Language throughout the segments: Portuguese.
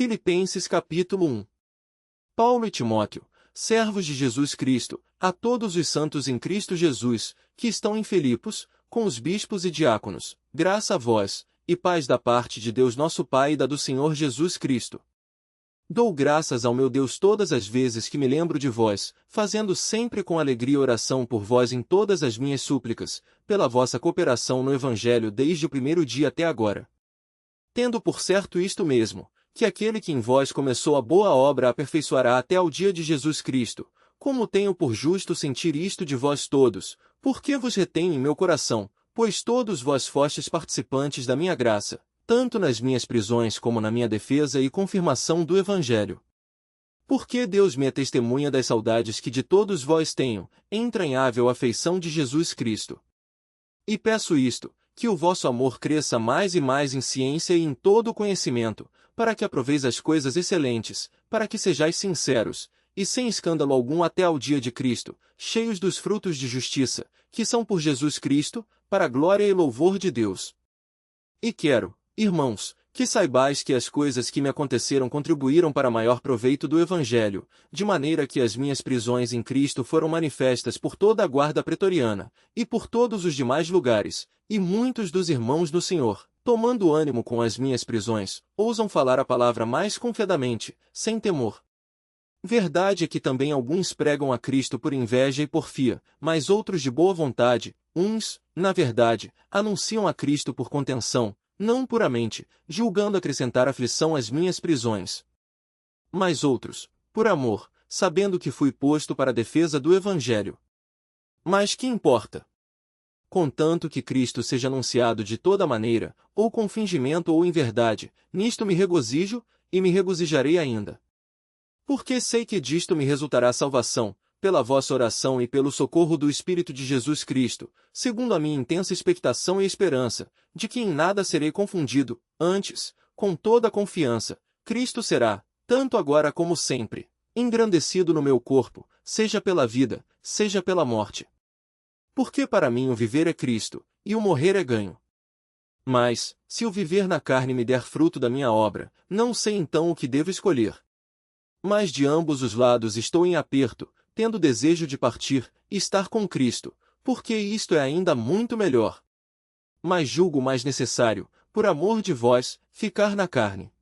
Filipenses capítulo 1. Paulo e Timóteo, servos de Jesus Cristo, a todos os santos em Cristo Jesus, que estão em Filipos, com os bispos e diáconos, graça a vós, e paz da parte de Deus nosso Pai e da do Senhor Jesus Cristo. Dou graças ao meu Deus todas as vezes que me lembro de vós, fazendo sempre com alegria oração por vós em todas as minhas súplicas, pela vossa cooperação no Evangelho desde o primeiro dia até agora. Tendo por certo isto mesmo, que aquele que em vós começou a boa obra aperfeiçoará até ao dia de Jesus Cristo, como tenho por justo sentir isto de vós todos, porque vos retenho em meu coração, pois todos vós fostes participantes da minha graça, tanto nas minhas prisões como na minha defesa e confirmação do Evangelho. Porque Deus me é testemunha das saudades que de todos vós tenho, entranhável afeição de Jesus Cristo. E peço isto, que o vosso amor cresça mais e mais em ciência e em todo o conhecimento, para que aproveis as coisas excelentes, para que sejais sinceros, e sem escândalo algum até ao dia de Cristo, cheios dos frutos de justiça, que são por Jesus Cristo, para a glória e louvor de Deus. E quero, irmãos, que saibais que as coisas que me aconteceram contribuíram para maior proveito do Evangelho, de maneira que as minhas prisões em Cristo foram manifestas por toda a guarda pretoriana, e por todos os demais lugares, e muitos dos irmãos do Senhor, tomando ânimo com as minhas prisões, ousam falar a palavra mais confiadamente, sem temor. Verdade é que também alguns pregam a Cristo por inveja e porfia, mas outros de boa vontade, uns, na verdade, anunciam a Cristo por contenção, não puramente, julgando acrescentar aflição às minhas prisões. Mas outros, por amor, sabendo que fui posto para a defesa do Evangelho. Mas que importa? Contanto que Cristo seja anunciado de toda maneira, ou com fingimento ou em verdade, nisto me regozijo, e me regozijarei ainda. Porque sei que disto me resultará salvação, pela vossa oração e pelo socorro do Espírito de Jesus Cristo, segundo a minha intensa expectação e esperança, de que em nada serei confundido, antes, com toda a confiança, Cristo será, tanto agora como sempre, engrandecido no meu corpo, seja pela vida, seja pela morte. Porque para mim o viver é Cristo, e o morrer é ganho. Mas, se o viver na carne me der fruto da minha obra, não sei então o que devo escolher. Mas de ambos os lados estou em aperto, tendo desejo de partir, e estar com Cristo, porque isto é ainda muito melhor. Mas julgo mais necessário, por amor de vós, ficar na carne.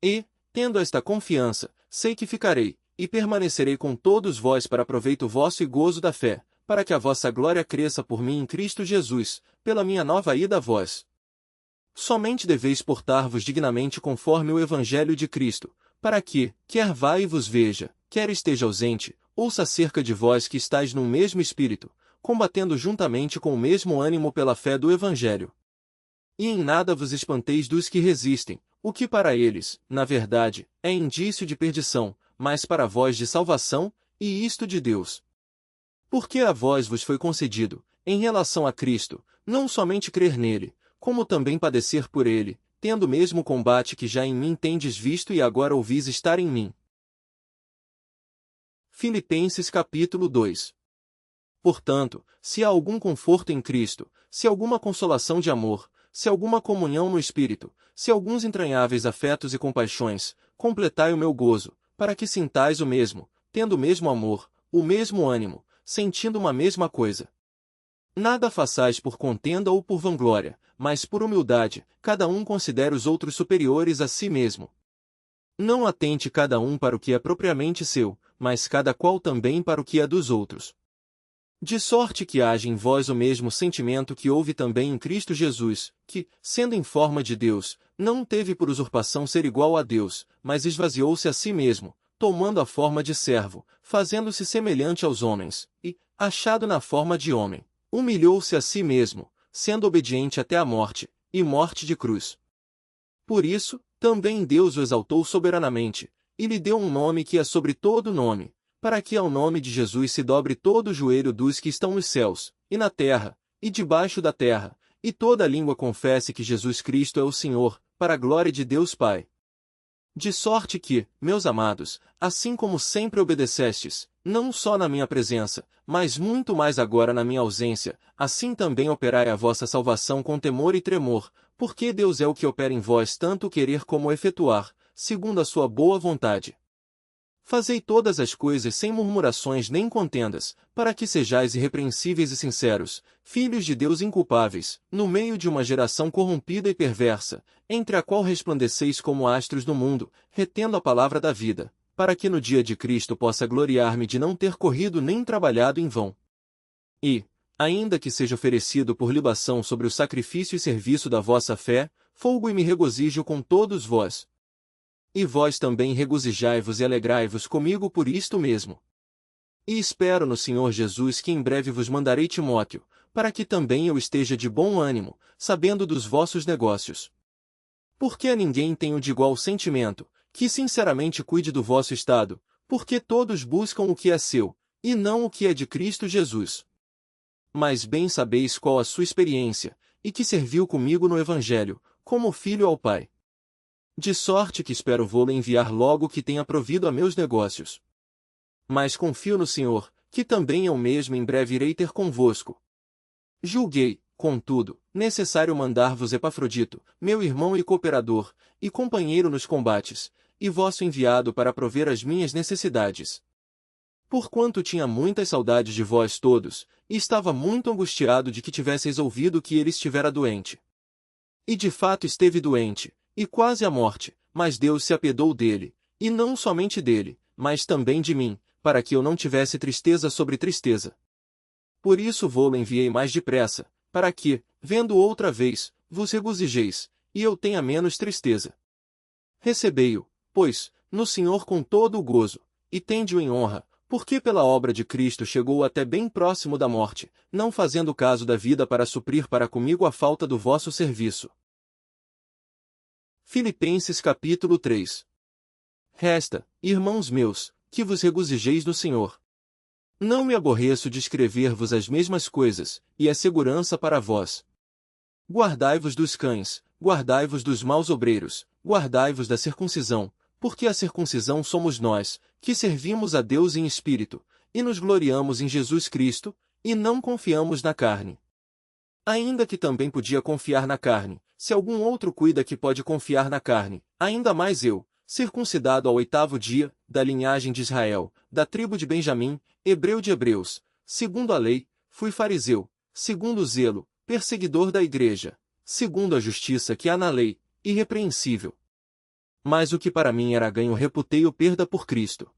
E, tendo esta confiança, sei que ficarei, e permanecerei com todos vós para proveito vosso e gozo da fé, para que a vossa glória cresça por mim em Cristo Jesus, pela minha nova ida a vós. Somente deveis portar-vos dignamente conforme o Evangelho de Cristo, para que, quer vá e vos veja, quer esteja ausente, ouça acerca de vós que estáis num mesmo espírito, combatendo juntamente com o mesmo ânimo pela fé do Evangelho. E em nada vos espanteis dos que resistem, o que para eles, na verdade, é indício de perdição, mas para vós de salvação, e isto de Deus. Porque a vós vos foi concedido, em relação a Cristo, não somente crer nele, como também padecer por ele, tendo o mesmo combate que já em mim tendes visto e agora ouvis estar em mim. Filipenses capítulo 2. Portanto, se há algum conforto em Cristo, se alguma consolação de amor, se alguma comunhão no Espírito, se alguns entranháveis afetos e compaixões, completai o meu gozo, para que sintais o mesmo, tendo o mesmo amor, o mesmo ânimo, sentindo uma mesma coisa. Nada façais por contenda ou por vanglória, mas por humildade, cada um considere os outros superiores a si mesmo. Não atente cada um para o que é propriamente seu, mas cada qual também para o que é dos outros. De sorte que haja em vós o mesmo sentimento que houve também em Cristo Jesus, que, sendo em forma de Deus, não teve por usurpação ser igual a Deus, mas esvaziou-se a si mesmo, tomando a forma de servo, fazendo-se semelhante aos homens, e, achado na forma de homem, humilhou-se a si mesmo, sendo obediente até a morte, e morte de cruz. Por isso, também Deus o exaltou soberanamente, e lhe deu um nome que é sobre todo nome, para que ao nome de Jesus se dobre todo o joelho dos que estão nos céus, e na terra, e debaixo da terra, e toda língua confesse que Jesus Cristo é o Senhor, para a glória de Deus Pai. De sorte que, meus amados, assim como sempre obedecestes, não só na minha presença, mas muito mais agora na minha ausência, assim também operai a vossa salvação com temor e tremor, porque Deus é o que opera em vós tanto o querer como o efetuar, segundo a sua boa vontade. Fazei todas as coisas sem murmurações nem contendas, para que sejais irrepreensíveis e sinceros, filhos de Deus inculpáveis, no meio de uma geração corrompida e perversa, entre a qual resplandeceis como astros no mundo, retendo a palavra da vida, para que no dia de Cristo possa gloriar-me de não ter corrido nem trabalhado em vão. E, ainda que seja oferecido por libação sobre o sacrifício e serviço da vossa fé, folgo e me regozijo com todos vós. E vós também regozijai-vos e alegrai-vos comigo por isto mesmo. E espero no Senhor Jesus que em breve vos mandarei Timóteo, para que também eu esteja de bom ânimo, sabendo dos vossos negócios. Porque a ninguém tenho de igual sentimento, que sinceramente cuide do vosso estado, porque todos buscam o que é seu, e não o que é de Cristo Jesus. Mas bem sabeis qual a sua experiência, e que serviu comigo no Evangelho, como filho ao Pai. De sorte que espero vou-lo enviar logo que tenha provido a meus negócios. Mas confio no Senhor, que também eu mesmo em breve irei ter convosco. Julguei, contudo, necessário mandar-vos Epafrodito, meu irmão e cooperador, e companheiro nos combates, e vosso enviado para prover as minhas necessidades. Porquanto tinha muitas saudades de vós todos, e estava muito angustiado de que tivesseis ouvido que ele estivera doente. E de fato esteve doente, e quase à morte, mas Deus se apiedou dele, e não somente dele, mas também de mim, para que eu não tivesse tristeza sobre tristeza. Por isso vou-lo enviei mais depressa, para que, vendo outra vez, vos regozijeis, e eu tenha menos tristeza. Recebei-o, pois, no Senhor com todo o gozo, e tende-o em honra, porque pela obra de Cristo chegou até bem próximo da morte, não fazendo caso da vida para suprir para comigo a falta do vosso serviço. Filipenses capítulo 3. Resta, irmãos meus, que vos regozijeis no Senhor. Não me aborreço de escrever-vos as mesmas coisas, e é segurança para vós. Guardai-vos dos cães, guardai-vos dos maus obreiros, guardai-vos da circuncisão, porque a circuncisão somos nós, que servimos a Deus em espírito, e nos gloriamos em Jesus Cristo, e não confiamos na carne. Ainda que também podia confiar na carne, se algum outro cuida que pode confiar na carne, ainda mais eu, circuncidado ao 8º dia, da linhagem de Israel, da tribo de Benjamim, hebreu de hebreus, segundo a lei, fui fariseu, segundo o zelo, perseguidor da igreja, segundo a justiça que há na lei, irrepreensível. Mas o que para mim era ganho reputei-o perda por Cristo.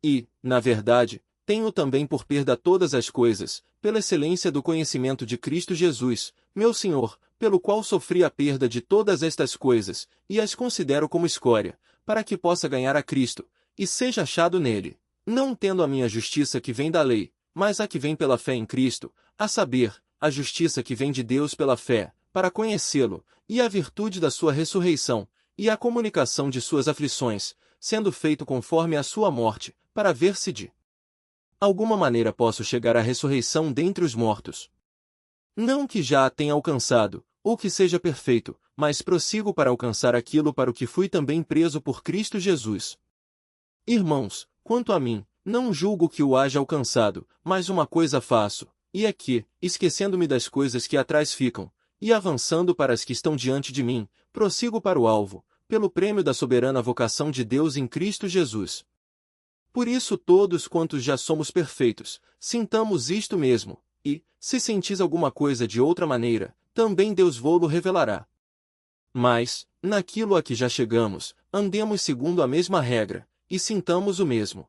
E, na verdade, tenho também por perda todas as coisas, pela excelência do conhecimento de Cristo Jesus, meu Senhor, pelo qual sofri a perda de todas estas coisas, e as considero como escória, para que possa ganhar a Cristo, e seja achado nele, não tendo a minha justiça que vem da lei, mas a que vem pela fé em Cristo, a saber, a justiça que vem de Deus pela fé, para conhecê-lo, e a virtude da sua ressurreição, e a comunicação de suas aflições, sendo feito conforme a sua morte, para ver se de alguma maneira posso chegar à ressurreição dentre os mortos. Não que já a tenha alcançado, ou que seja perfeito, mas prossigo para alcançar aquilo para o que fui também preso por Cristo Jesus. Irmãos, quanto a mim, não julgo que o haja alcançado, mas uma coisa faço, e é que, esquecendo-me das coisas que atrás ficam, e avançando para as que estão diante de mim, prossigo para o alvo, pelo prêmio da soberana vocação de Deus em Cristo Jesus. Por isso todos quantos já somos perfeitos, sintamos isto mesmo, e, se sentis alguma coisa de outra maneira, também Deus vô-lo revelará. Mas, naquilo a que já chegamos, andemos segundo a mesma regra, e sintamos o mesmo.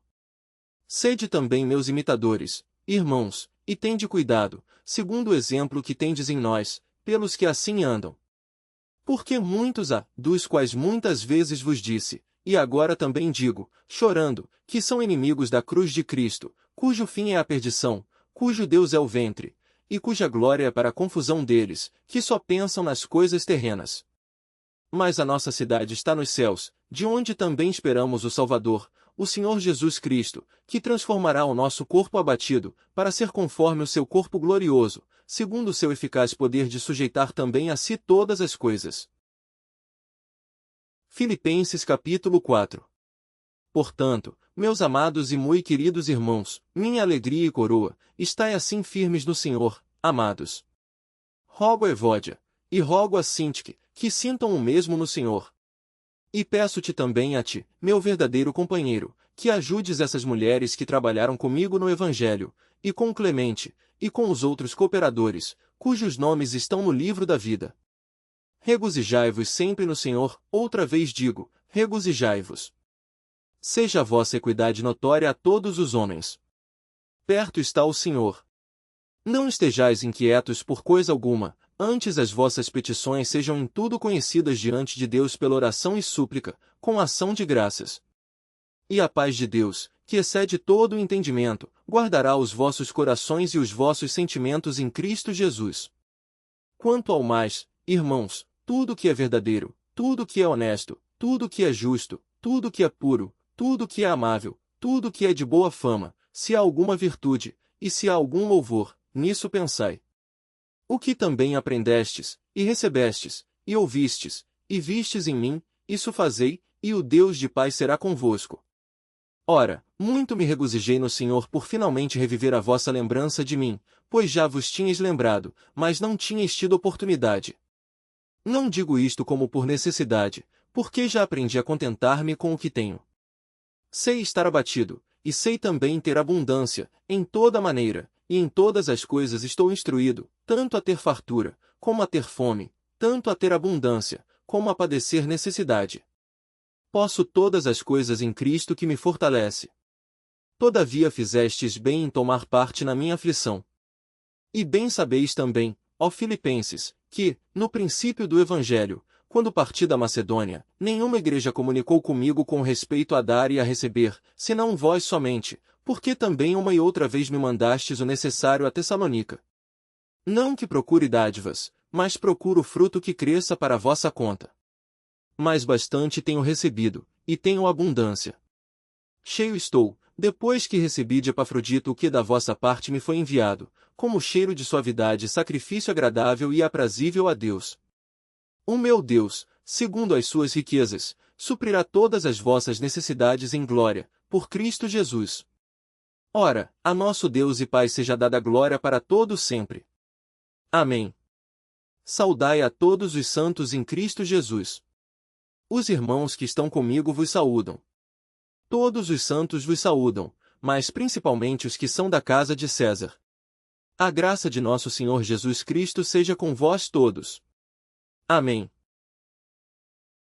Sede também meus imitadores, irmãos, e tende cuidado, segundo o exemplo que tendes em nós, pelos que assim andam. Porque muitos há, dos quais muitas vezes vos disse, e agora também digo, chorando, que são inimigos da cruz de Cristo, cujo fim é a perdição, cujo Deus é o ventre, e cuja glória é para a confusão deles, que só pensam nas coisas terrenas. Mas a nossa cidade está nos céus, de onde também esperamos o Salvador, o Senhor Jesus Cristo, que transformará o nosso corpo abatido, para ser conforme o seu corpo glorioso, segundo o seu eficaz poder de sujeitar também a si todas as coisas. Filipenses capítulo 4. Portanto, meus amados e muito queridos irmãos, minha alegria e coroa, estai assim firmes no Senhor, amados. Rogo a Evódia, e rogo a Sintique, que sintam o mesmo no Senhor. E peço-te também a ti, meu verdadeiro companheiro, que ajudes essas mulheres que trabalharam comigo no Evangelho, e com Clemente, e com os outros cooperadores, cujos nomes estão no livro da vida. Regozijai-vos sempre no Senhor, outra vez digo, regozijai-vos. Seja a vossa equidade notória a todos os homens. Perto está o Senhor. Não estejais inquietos por coisa alguma, antes as vossas petições sejam em tudo conhecidas diante de Deus pela oração e súplica, com ação de graças. E a paz de Deus, que excede todo o entendimento, guardará os vossos corações e os vossos sentimentos em Cristo Jesus. Quanto ao mais, irmãos, tudo que é verdadeiro, tudo que é honesto, tudo que é justo, tudo que é puro, tudo que é amável, tudo que é de boa fama, se há alguma virtude, e se há algum louvor, nisso pensai. O que também aprendestes, e recebestes, e ouvistes, e vistes em mim, isso fazei, e o Deus de paz será convosco. Ora, muito me regozijei no Senhor por finalmente reviver a vossa lembrança de mim, pois já vos tinhais lembrado, mas não tinhais tido oportunidade. Não digo isto como por necessidade, porque já aprendi a contentar-me com o que tenho. Sei estar abatido, e sei também ter abundância, em toda maneira, e em todas as coisas estou instruído, tanto a ter fartura, como a ter fome, tanto a ter abundância, como a padecer necessidade. Posso todas as coisas em Cristo que me fortalece. Todavia fizestes bem em tomar parte na minha aflição. E bem sabeis também, ó Filipenses, que, no princípio do Evangelho, quando parti da Macedônia, nenhuma igreja comunicou comigo com respeito a dar e a receber, senão vós somente, porque também uma e outra vez me mandastes o necessário a Tessalônica. Não que procure dádivas, mas procuro fruto que cresça para a vossa conta. Mas bastante tenho recebido, e tenho abundância. Cheio estou, depois que recebi de Epafrodito o que da vossa parte me foi enviado, como cheiro de suavidade e sacrifício agradável e aprazível a Deus. O meu Deus, segundo as suas riquezas, suprirá todas as vossas necessidades em glória, por Cristo Jesus. Ora, a nosso Deus e Pai seja dada glória para todos sempre. Amém. Saudai a todos os santos em Cristo Jesus. Os irmãos que estão comigo vos saúdam. Todos os santos vos saúdam, mas principalmente os que são da casa de César. A graça de nosso Senhor Jesus Cristo seja com vós todos. Amém.